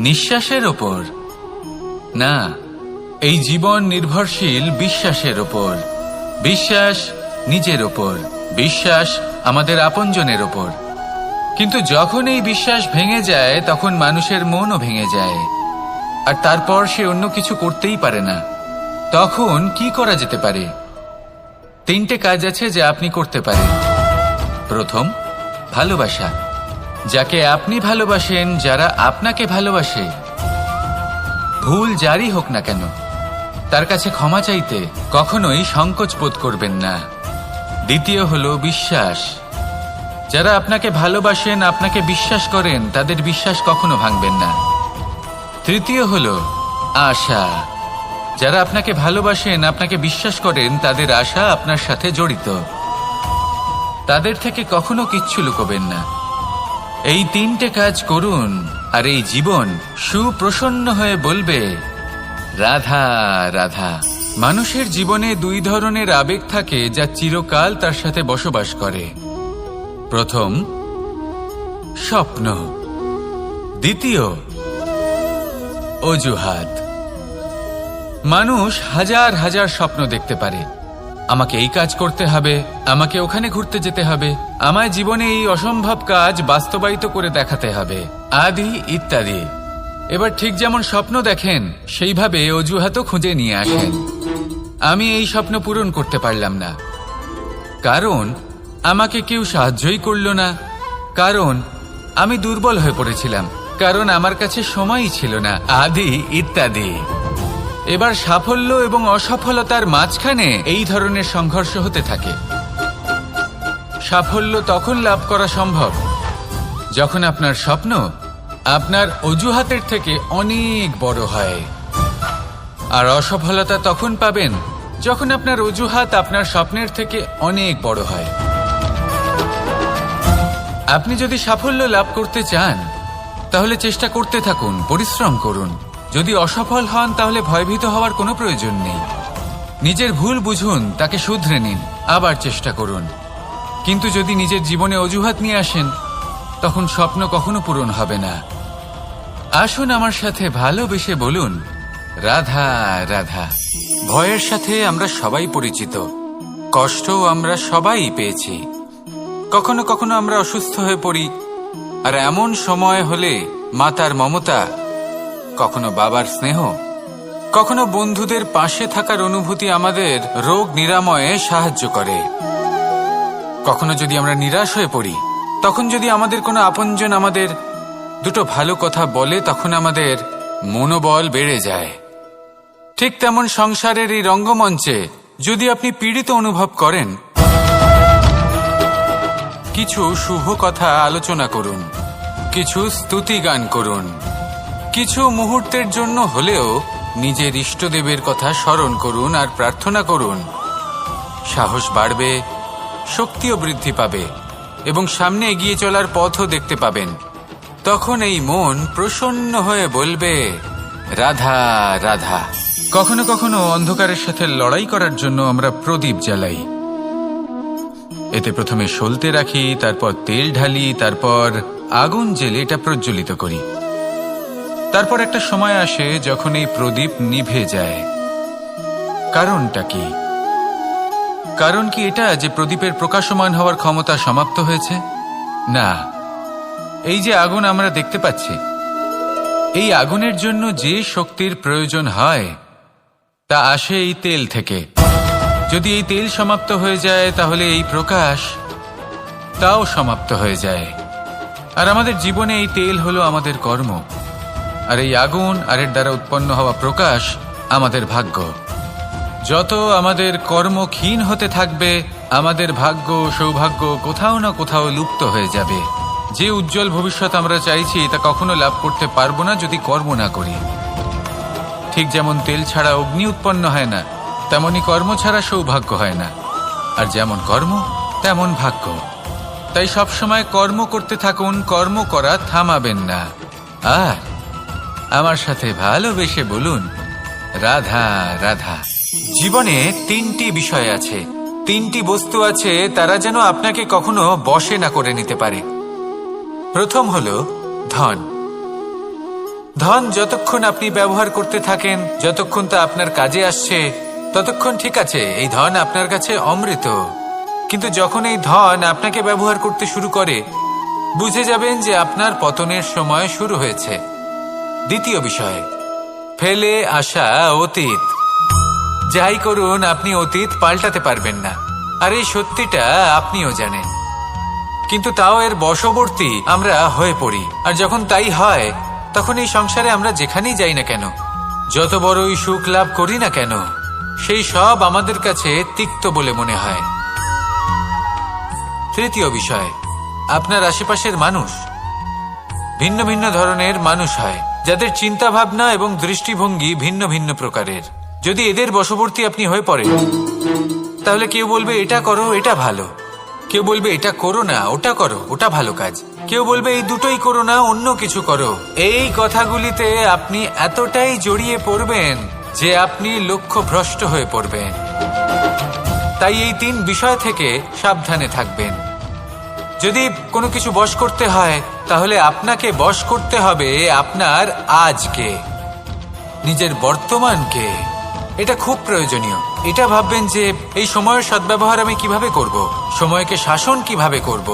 Speaker 1: নিঃশ্বাসের ওপর? না, এই জীবন নির্ভরশীল বিশ্বাসের ওপর। বিশ্বাস নিজের ওপর, বিশ্বাস আমাদের আপনজনের ওপর। কিন্তু যখন এই বিশ্বাস ভেঙে যায় তখন মানুষের মনও ভেঙে যায়, আর তারপর সে অন্য কিছু করতেই পারে না। তখন কি করা যেতে পারে? 3টে কাজ আছে যা আপনি করতে পারেন। প্রথম, ভালোবাসা। যাকে আপনি ভালোবাসেন, যারা আপনাকে ভালোবাসে, ভুল যারই হোক না কেন, তার কাছে ক্ষমা চাইতে কখনোই সংকোচ বোধ করবেন না। দ্বিতীয় হলো বিশ্বাস। যারা আপনাকে ভালোবাসেন, আপনাকে বিশ্বাস করেন, তাদের বিশ্বাস কখনো ভাঙবেন না। তৃতীয় হলো আশা। যারা আপনাকে ভালোবাসেন, আপনাকে বিশ্বাস করেন, তাদের আশা আপনার সাথে জড়িত, তাদের থেকে কখনো কিচ্ছু লুকোবেন না। এই 3টে কাজ করুন আর এই জীবন সুপ্রসন্ন হয়ে বলবে, রাধা রাধা। মানুষের জীবনে 2 ধরনের আবেগ থাকে যা চিরকাল তার সাথে বসবাস করে। প্রথম, স্বপ্ন। দ্বিতীয়, অজুহাত। মানুষ হাজার হাজার স্বপ্ন দেখতে পারে। আমাকে এই কাজ করতে হবে, আমাকে ওখানে ঘুরতে যেতে হবে, আমায় জীবনে এই অসম্ভব কাজ বাস্তবায়িত করে দেখাতে হবে, আদি ইত্যাদি। এবার ঠিক যেমন স্বপ্ন দেখেন সেইভাবে অজুহাতও খুঁজে নিয়ে আসেন। আমি এই স্বপ্ন পূরণ করতে পারলাম না, কারণ আমাকে কেউ সাহায্যই করল না, কারণ আমি দুর্বল হয়ে পড়েছিলাম, কারণ আমার কাছে সময়ই ছিল না, আদি ইত্যাদি। এবার সাফল্য এবং অসফলতার মাঝখানে এই ধরনের সংঘর্ষ হতে থাকে। সাফল্য তখন লাভ করা সম্ভব যখন আপনার স্বপ্ন আপনার অজুহাতের থেকে অনেক বড় হয়, আর অসফলতা তখন পাবেন যখন আপনার অজুহাত আপনার স্বপ্নের থেকে অনেক বড় হয়। আপনি যদি সাফল্য লাভ করতে চান তাহলে চেষ্টা করতে থাকুন, পরিশ্রম করুন। যদি অসফল হন তাহলে ভয়ভীত হওয়ার কোনো প্রয়োজন নেই। নিজের ভুল বুঝুন, তাকে শুধরে নিন, আবার চেষ্টা করুন। কিন্তু যদি নিজের জীবনে অজুহাত নিয়ে আসেন তখন স্বপ্ন কখনো পূরণ হবে না। আসুন আমার সাথে ভালোবেসে বলুন, রাধা রাধা। ভয়ের সাথে আমরা সবাই পরিচিত, কষ্টও আমরা সবাই পেয়েছি। কখনো কখনো আমরা অসুস্থ হয়ে পড়ি, আর এমন সময় হলে মাতার মমতা, কখনো বাবার স্নেহ, কখনো বন্ধুদের পাশে থাকার অনুভূতি আমাদের রোগ নিরাময়ে সাহায্য করে। কখনো যদি আমরা নিরাশ হয়ে পড়ি, তখন যদি আমাদের কোনো আপনজন আমাদের দুটো ভালো কথা বলে, তখন আমাদের মনোবল বেড়ে যায়। ঠিক তেমন সংসারের এই রঙ্গমঞ্চে যদি আপনি পীড়িত অনুভব করেন, কিছু শুভ কথা আলোচনা করুন, কিছু স্তুতি গান করুন, কিছু মুহূর্তের জন্য হলেও নিজের ইষ্টদেবের কথা স্মরণ করুন আর প্রার্থনা করুন। সাহস বাড়বে, শক্তিও বৃদ্ধি পাবে এবং সামনে এগিয়ে চলার পথও দেখতে পাবেন। তখন এই মন প্রসন্ন হয়ে বলবে, রাধা রাধা। কখনো কখনো অন্ধকারের সাথে লড়াই করার জন্য আমরা প্রদীপ জ্বালাই। এতে প্রথমে সলতে রাখি, তারপর তেল ঢালি, তারপর আগুন জেলে এটা প্রজ্বলিত করি। তারপর একটা সময় আসে যখন এই প্রদীপ নিভে যায়। কারণটা কি? কারণ কি এটা যে প্রদীপের প্রকাশমান হওয়ার ক্ষমতা সমাপ্ত হয়েছে? না, এই যে আগুন আমরা দেখতে পাচ্ছি, এই আগুনের জন্য যে শক্তির প্রয়োজন হয় তা আসে এই তেল থেকে। যদি এই তেল সমাপ্ত হয়ে যায়, তাহলে এই প্রকাশ তাও সমাপ্ত হয়ে যায়। আর আমাদের জীবনে এই তেল হলো আমাদের কর্ম, আর এই আগুন আর এর দ্বারা উৎপন্ন হওয়া প্রকাশ আমাদের ভাগ্য। যত আমাদের কর্ম ক্ষীণ হতে থাকবে, আমাদের ভাগ্য সৌভাগ্য কোথাও না কোথাও লুপ্ত হয়ে যাবে। যে উজ্জ্বল ভবিষ্যৎ আমরা চাইছি তা কখনো লাভ করতে পারবো না যদি কর্ম না করি। ঠিক যেমন তেল ছাড়া অগ্নি উৎপন্ন হয় না, তেমনি কর্ম ছাড়া সৌভাগ্য হয় না। আর যেমন কর্ম তেমন ভাগ্য। তাই সবসময় কর্ম করতে থাকুন, কর্ম করা থামাবেন না। আর আমার সাথে ভালোবেসে বলুন, রাধা রাধা। জীবনে তিনটি বিষয় আছে, তিনটি বস্তু আছে, তারা যেন আপনাকে কখনো বশে না করে নিতে পারে। প্রথম হলো ধন। ধন যতক্ষণ আপনি ব্যবহার করতে থাকেন, যতক্ষণ তা আপনার কাজে আসছে, ততক্ষণ ঠিক আছে, এই ধন আপনার কাছে অমৃত। কিন্তু যখন এই ধন আপনাকে ব্যবহার করতে শুরু করে, বুঝে যাবেন যে আপনার পতনের সময় শুরু হয়েছে। দ্বিতীয় বিষয়, ফেলে আসা অতীত। যাই করুন, আপনি অতীত পাল্টাতে পারবেন না, আর এই সত্যিটা আপনিও জানেন। কিন্তু তাও এর বশবর্তী আমরা হয়ে পড়ি। আর যখন তাই হয়, তখন এই সংসারে আমরা যেখানেই যাই না কেন, যত বড়ই সুখ লাভ করি না কেন, সেই সব আমাদের কাছে তিক্ত বলে মনে হয়। তৃতীয় বিষয়, আপনার আশেপাশের মানুষ ভিন্ন ভিন্ন ধরনের মানুষ হয়, যাদের চিন্তা ভাবনা এবং দৃষ্টিভঙ্গি ভিন্ন ভিন্ন প্রকারের। যদি এদের বশবর্তী আপনি হয়ে পড়েন, তাহলে কেউ বলবে এটা করো, এটা ভালো। কেউ বলবে এটা করো না, ওটা করো, ওটা ভালো কাজ। কেউ বলবে এই দুটোই করো না, অন্য কিছু করো। এই কথাগুলিতে আপনি এতটাই জড়িয়ে পড়বেন যে আপনি লক্ষ্যভ্রষ্ট হয়ে পড়বেন। তাই এই তিন বিষয় থেকে সাবধানে থাকবেন। যদি কোনো কিছু বশ করতে হয়, তাহলে আপনাকে বশ করতে হবে আপনার আজকে, নিজের বর্তমানকে। এটা খুব প্রয়োজনীয়। এটা ভাববেন যে এই সময়ের সদ্ব্যবহার আমি কিভাবে করব, সময়কে শাসন কিভাবে করব,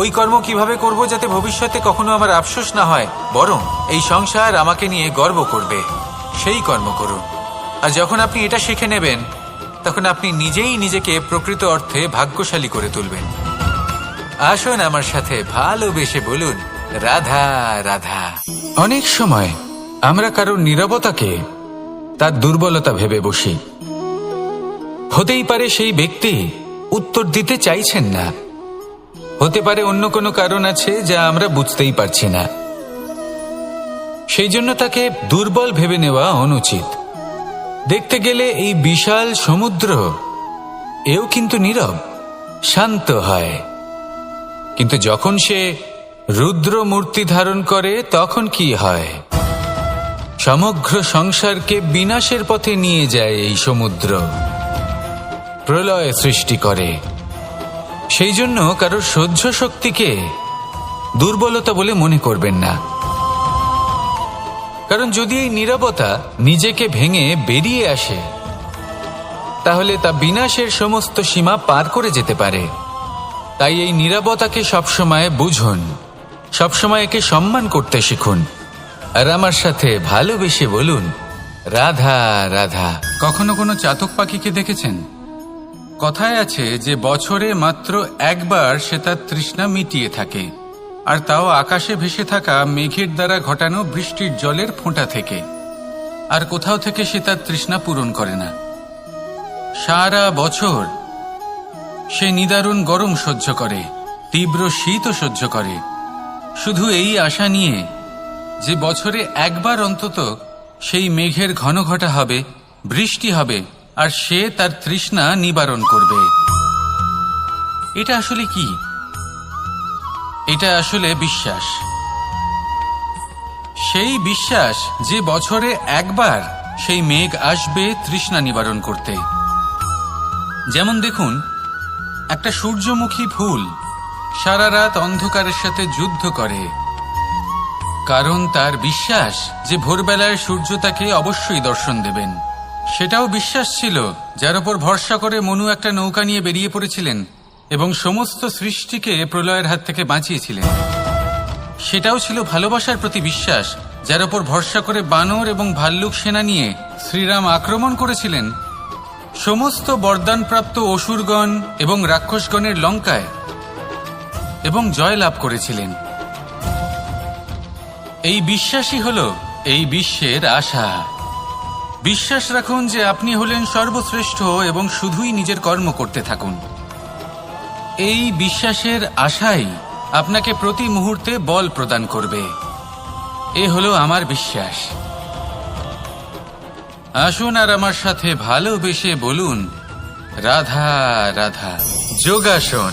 Speaker 1: ওই কর্ম কিভাবে করব যাতে ভবিষ্যতে কখনো আমার আফসোস না হয়, বরং এই সংসার আমাকে নিয়ে গর্ব করবে, সেই কর্ম করুন। আর যখন আপনি এটা শিখে নেবেন, তখন আপনি নিজেই নিজেকে প্রকৃত অর্থে ভাগ্যশালী করে তুলবেন। আসুন আমার সাথে ভালোবেসে বলুন, রাধা রাধা। অনেক সময় আমরা কারোর নীরবতাকে তার দুর্বলতা ভেবে বসি। হতেই পারে সেই ব্যক্তি উত্তর দিতে চাইছেন না, হতে পারে অন্য কোনো কারণ আছে যা আমরা বুঝতেই পারছি না। সেই জন্য তাকে দুর্বল ভেবে নেওয়া অনুচিত। দেখতে গেলে এই বিশাল সমুদ্র এও কিন্তু নীরব, শান্ত হয়। কিন্তু যখন সে রুদ্র মূর্তি ধারণ করে, তখন কি হয়? সমগ্র সংসারকে বিনাশের পথে নিয়ে যায় এই সমুদ্র, প্রলয় সৃষ্টি করে। সেই জন্য কারোর সহ্য শক্তিকে দুর্বলতা বলে মনে করবেন না। কারণ যদি এই নীরবতা নিজেকে ভেঙে বেরিয়ে আসে, তাহলে তা বিনাশের সমস্ত সীমা পার করে যেতে পারে। তাই এই নীরবতাকে সবসময় বুঝুন, সবসময় একে সম্মান করতে শিখুন। আর আমার সাথে ভালোবেসে বলুন, রাধা রাধা। কখনো কোনো চাতক পাখিকে দেখেছেন? কথায় আছে যে বছরে মাত্র একবার সে তার তৃষ্ণা মিটিয়ে থাকে, আর তাও আকাশে ভেসে থাকা মেঘের দ্বারা ঘটানো বৃষ্টির জলের ফোঁটা থেকে। আর কোথাও থেকে সে তার তৃষ্ণা পূরণ করে না। সারা বছর সে নিদারুণ গরম সহ্য করে, তীব্র শীতও সহ্য করে, শুধু এই আশা নিয়ে যে বছরে একবার অন্তত সেই মেঘের ঘন ঘটা হবে, বৃষ্টি হবে, আর সে তার তৃষ্ণা নিবারণ করবে। এটা আসলে কি? এটা আসলে বিশ্বাস। সেই বিশ্বাস যে বছরে একবার সেই মেঘ আসবে তৃষ্ণা নিবারণ করতে। যেমন দেখুন, একটা সূর্যমুখী ফুল সারা রাত অন্ধকারের সাথে যুদ্ধ করে, কারণ তার বিশ্বাস যে ভোরবেলায় সূর্য তাকে অবশ্যই দর্শন দেবেন। সেটাও বিশ্বাস ছিল যার উপর ভরসা করে মনু একটা নৌকা নিয়ে বেরিয়ে পড়েছিলেন এবং সমস্ত সৃষ্টিকে প্রলয়ের হাত থেকে বাঁচিয়েছিলেন। সেটাও ছিল ভালোবাসার প্রতি বিশ্বাস যার উপর ভরসা করে বানর এবং ভাল্লুক সেনা নিয়ে শ্রীরাম আক্রমণ করেছিলেন সমস্ত বরদানপ্রাপ্ত অসুরগণ এবং রাক্ষসগণের লঙ্কায় এবং জয় লাভ করেছিলেন। এই বিশ্বাসই হল এই বিশ্বের আশা। বিশ্বাস রাখুন যে আপনি হলেন সর্বশ্রেষ্ঠ এবং শুধুই নিজের কর্ম করতে থাকুন। এই বিশ্বাসের আশাই আপনাকে প্রতি মুহূর্তে বল প্রদান করবে। এ হলো আমার বিশ্বাস। আসুন আর আমার সাথে ভালোবেসে বলুন রাধা রাধা। যোগাসন।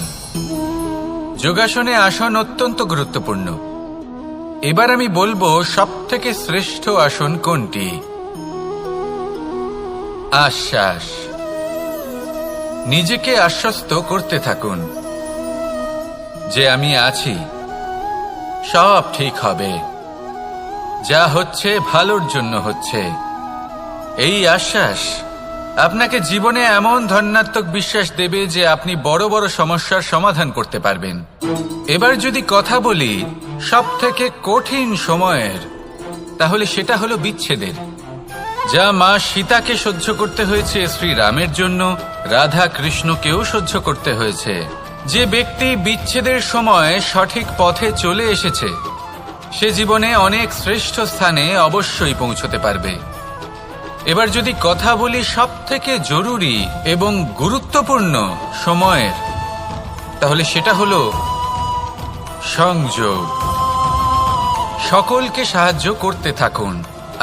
Speaker 1: যোগাসনে আসন অত্যন্ত গুরুত্বপূর্ণ। এবার আমি বলবো সবথেকে শ্রেষ্ঠ আসন কোনটি। আশ্বাস। নিজেকে আশ্বস্ত করতে থাকুন যে আমি আছি, সব ঠিক হবে, যা হচ্ছে ভালোর জন্য হচ্ছে। এই আশ্বাস আপনাকে জীবনে এমন ধন্যাত্মক বিশ্বাস দেবে যে আপনি বড় বড় সমস্যার সমাধান করতে পারবেন। এবার যদি কথা বলি সবথেকে কঠিন সময়ের, তাহলে সেটা হলো বিচ্ছেদের। যা মা সীতাকে সহ্য করতে হয়েছে শ্রীরামের জন্য, রাধা কৃষ্ণকেও সহ্য করতে হয়েছে। যে ব্যক্তি বিচ্ছেদের সময় সঠিক পথে চলে এসেছে সে জীবনে অনেক শ্রেষ্ঠ স্থানে অবশ্যই পৌঁছতে পারবে। এবার যদি কথা বলি সবথেকে জরুরি এবং গুরুত্বপূর্ণ সময়ের, তাহলে সেটা হলো সংযোগ। সকলকে সাহায্য করতে থাকুন।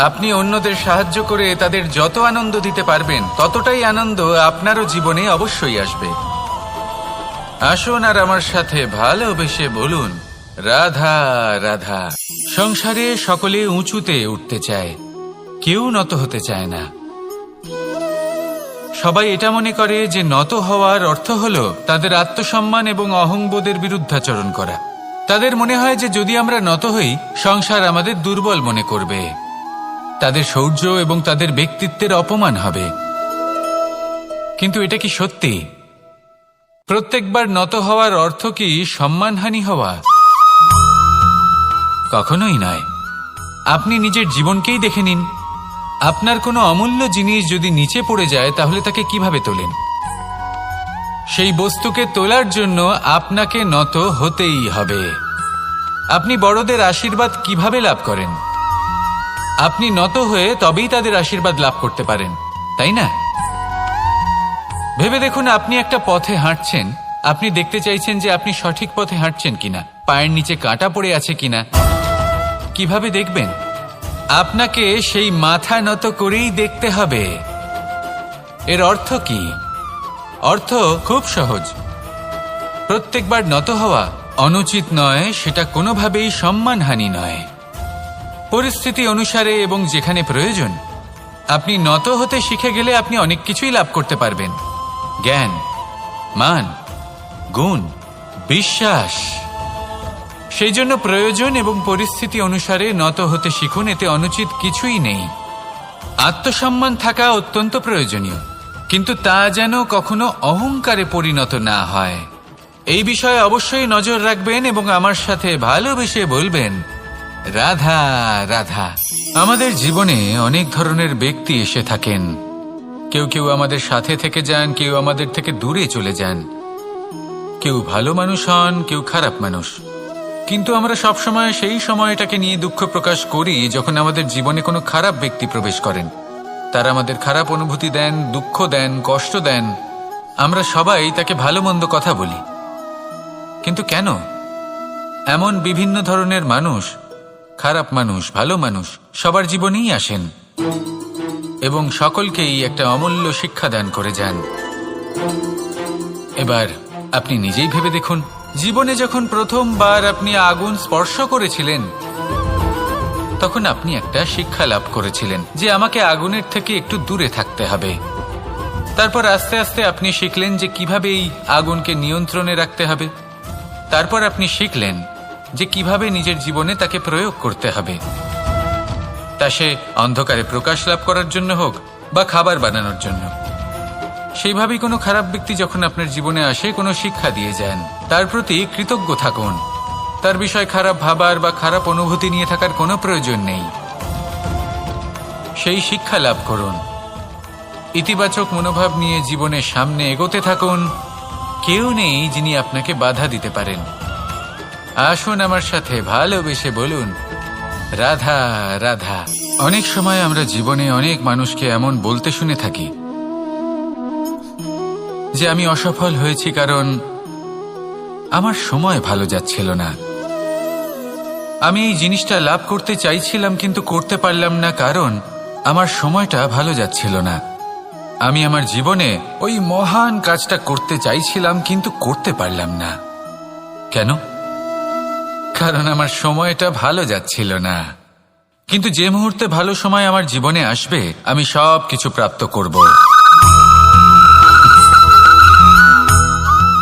Speaker 1: আপনি অন্যদের সাহায্য করে তাদের যত আনন্দ দিতে পারবেন ততটাই আনন্দ আপনারও জীবনে অবশ্যই আসবে। আসুন আর আমার সাথে ভালোবেসে বলুন রাধা রাধা। সংসারে সকলে উঁচুতে উঠতে চায়, কেউ নত হতে চায় না। সবাই এটা মনে করে যে নত হওয়ার অর্থ হলো তাদের আত্মসম্মান এবং অহংবোধের বিরুদ্ধাচরণ করা। তাদের মনে হয় যে যদি আমরা নত হই সংসার আমাদের দুর্বল মনে করবে, তাদের শৌর্য এবং তাদের ব্যক্তিত্বের অপমান হবে। কিন্তু এটা কি সত্যি? প্রত্যেকবার নত হওয়ার অর্থ কি সম্মানহানি হওয়া? কখনোই নয়। আপনি নিজের জীবনকেই দেখে নিন। আপনার কোনো অমূল্য জিনিস যদি নিচে পড়ে যায় তাহলে তাকে কিভাবে তোলেন? সেই বস্তুকে তোলার জন্য আপনাকে নত হতেই হবে। আপনি বড়দের আশীর্বাদ কিভাবে লাভ করেন? আপনি নত হয়ে তবেই তাদের আশীর্বাদ লাভ করতে পারেন, তাই না? ভেবে দেখুন, আপনি একটা পথে হাঁটছেন, আপনি দেখতে চাইছেন যে আপনি সঠিক পথে হাঁটছেন কিনা, পায়ের নিচে কাঁটা পড়ে আছে কিনা। কিভাবে দেখবেন? আপনাকে সেই মাথা নত করেই দেখতে হবে। এর অর্থ কি? অর্থ খুব সহজ। প্রত্যেকবার নত হওয়া অনুচিত নয়, সেটা কোনোভাবেই সম্মানহানি নয়। পরিস্থিতি অনুসারে এবং যেখানে প্রয়োজন আপনি নত হতে শিখে গেলে আপনি অনেক কিছুই লাভ করতে পারবেন। জ্ঞান, মান, গুণ, বিশ্বাস। সেই জন্য প্রয়োজন এবং পরিস্থিতি অনুসারে নত হতে শিখুন। এতে অনুচিত কিছুই নেই। আত্মসম্মান থাকা অত্যন্ত প্রয়োজনীয়, কিন্তু তা যেন কখনো অহংকারে পরিণত না হয়। এই বিষয়ে অবশ্যই নজর রাখবেন এবং আমার সাথে ভালোবেসে বলবেন রাধা রাধা। আমাদের জীবনে অনেক ধরনের ব্যক্তি এসে থাকেন। কেউ কেউ আমাদের সাথে থেকে যান, কেউ আমাদের থেকে দূরে চলে যান। কেউ ভালো মানুষ হন, কেউ খারাপ মানুষ। কিন্তু আমরা সবসময় সেই সময়টাকে নিয়ে দুঃখ প্রকাশ করি যখন আমাদের জীবনে কোনো খারাপ ব্যক্তি প্রবেশ করেন। তারা আমাদের খারাপ অনুভূতি দেন, দুঃখ দেন, কষ্ট দেন। আমরা সবাই তাকে ভালো মন্দ কথা বলি। কিন্তু কেন? এমন বিভিন্ন ধরনের মানুষ, খারাপ মানুষ, ভালো মানুষ সবার জীবনেই আসেন এবং সকলকেই একটা অমূল্য শিক্ষা দান করে যান। এবার আপনি নিজেই ভেবে দেখুন, জীবনে যখন প্রথমবার আপনি আগুন স্পর্শ করেছিলেন তখন আপনি একটা শিক্ষা লাভ করেছিলেন যে আমাকে আগুনের থেকে একটু দূরে থাকতে হবে। তারপর আস্তে আস্তে আপনি শিখলেন যে কিভাবে এই আগুনকে নিয়ন্ত্রণে রাখতে হবে। তারপর আপনি শিখলেন যে কিভাবে নিজের জীবনে তাকে প্রয়োগ করতে হবে, তা সে অন্ধকারে প্রকাশ লাভ করার জন্য হোক বা খাবার বানানোর জন্য। সেইভাবেই কোনো খারাপ ব্যক্তি যখন আপনার জীবনে আসে কোনো শিক্ষা দিয়ে যান, তার প্রতি কৃতজ্ঞ থাকুন। তার বিষয় খারাপ ভাবার বা খারাপ অনুভূতি নিয়ে থাকার কোনো প্রয়োজন নেই। সেই শিক্ষা লাভ করুন, ইতিবাচক মনোভাব নিয়ে জীবনের সামনে এগোতে থাকুন। কেউ নেই যিনি আপনাকে বাধা দিতে পারেন। আসুন আমার সাথে ভালোবেসে বলুন, রাধা রাধা। অনেক সময় আমরা জীবনে অনেক মানুষকে এমন বলতে শুনে থাকি যে আমি অসফল হয়েছি কারণ আমার সময় ভালো যাচ্ছিল না। আমি এই জিনিসটা লাভ করতে চাইছিলাম কিন্তু করতে পারলাম না কারণ আমার সময়টা ভালো যাচ্ছিল না। আমি আমার জীবনে ওই মহান কাজটা করতে চাইছিলাম কিন্তু করতে পারলাম না। কেন? কারণ আমার সময়টা ভালো যাচ্ছিল না। কিন্তু যে মুহূর্তে ভালো সময় আমার জীবনে আসবে আমি সব কিছু প্রাপ্ত করব।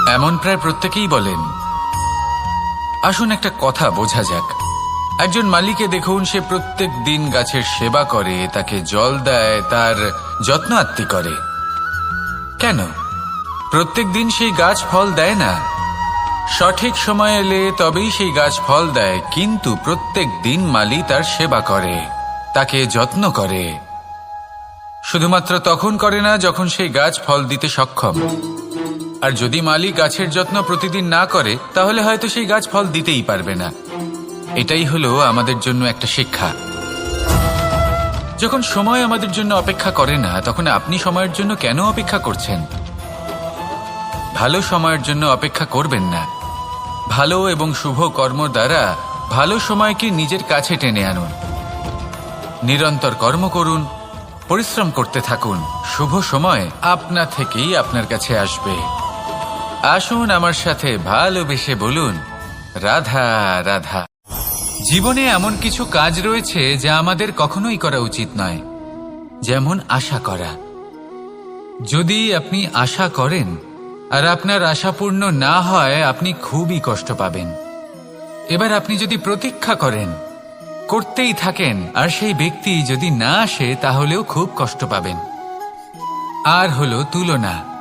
Speaker 1: এমন প্রায় প্রত্যেকেই বলেন। আসুন একটা কথা বোঝা যাক। একজন মালিকে দেখুন, সে প্রত্যেক দিন গাছের সেবা করে, তাকে জল দেয়, তার যত্ন আত্তি করে। কেন? প্রত্যেক দিন সেই গাছ ফল দেয় না। সঠিক সময় এলে তবেই সেই গাছ ফল দেয়, কিন্তু প্রত্যেক দিন মালি তার সেবা করে, তাকে যত্ন করে। শুধুমাত্র তখন করে না যখন সেই গাছ ফল দিতে সক্ষম। আর যদি মালি গাছের যত্ন প্রতিদিন না করে তাহলে হয়তো সেই গাছ ফল দিতেই পারবে না। এটাই হলো আমাদের জন্য একটা শিক্ষা। যখন সময় আমাদের জন্য অপেক্ষা করে না তখন আপনি সময়ের জন্য কেন অপেক্ষা করছেন? ভালো সময়ের জন্য অপেক্ষা করবেন না। ভালো এবং শুভ কর্ম দ্বারা ভালো সময়কে নিজের কাছে টেনে আনুন। নিরন্তর কর্ম করুন, পরিশ্রম করতে থাকুন। শুভ সময় আপনা থেকেই আপনার কাছে আসবে। আসুন আমার সাথে ভালোবেসে বলুন, রাধা রাধা। জীবনে এমন কিছু কাজ রয়েছে যা আমাদের কখনোই করা উচিত নয়, যেমন আশা করা। যদি আপনি আশা করেন আর আপনার আশা পূর্ণ না হয় আপনি খুবই কষ্ট পাবেন। এবার আপনি যদি প্রতীক্ষা করেন, করতেই থাকেন, আর সেই ব্যক্তি যদি না আসে তাহলেও খুব কষ্ট পাবেন। আর হলো তুলনা।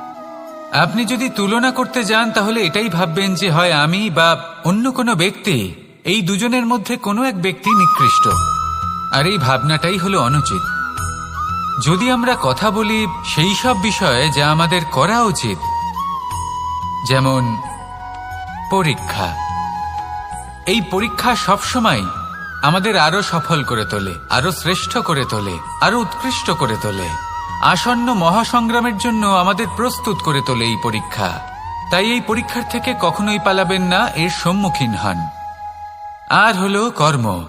Speaker 1: আপনি যদি তুলনা করতে যান তাহলে এটাই ভাববেন যে হয় আমি বা অন্য কোনো ব্যক্তি, এই দুজনের মধ্যে কোনো এক ব্যক্তি নিকৃষ্ট। আর এই ভাবনাটাই হলো অনুচিত। যদি আমরা কথা বলি সেই সব বিষয়ে যা আমাদের করা উচিত, যেমন পরীক্ষা। এই পরীক্ষা সবসময় আমাদের আরো সফল করে তোলে, আরো শ্রেষ্ঠ করে তোলে, আরো উৎকৃষ্ট করে তোলে। আসন্ন মহাসংগ্রামের জন্য আমাদের প্রস্তুত করে তোলে এই পরীক্ষা। তাই এই পরীক্ষার থেকে কখনোই পালাবেন না, এর সম্মুখীন হন। আর হলো কর্ম।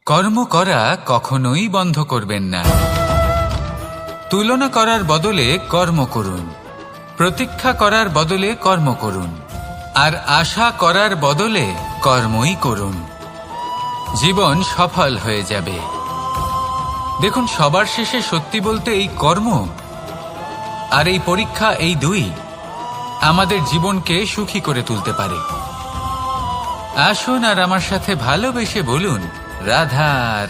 Speaker 1: কর্ম করা কখনোই বন্ধ করবেন না। তুলনা করার বদলে কর্ম করুন, প্রতীক্ষা করার বদলে কর্ম করুন, আর আশা করার বদলে কর্মই করুন। জীবন সফল হয়ে যাবে। দেখুন, সবার শেষে সত্যি বলতে এই কর্ম আর এই পরীক্ষা, এই দুই আমাদের জীবনকে সুখী করে তুলতে পারে। আসুন আর আমার সাথে ভালোবেসে বলুন, রাধা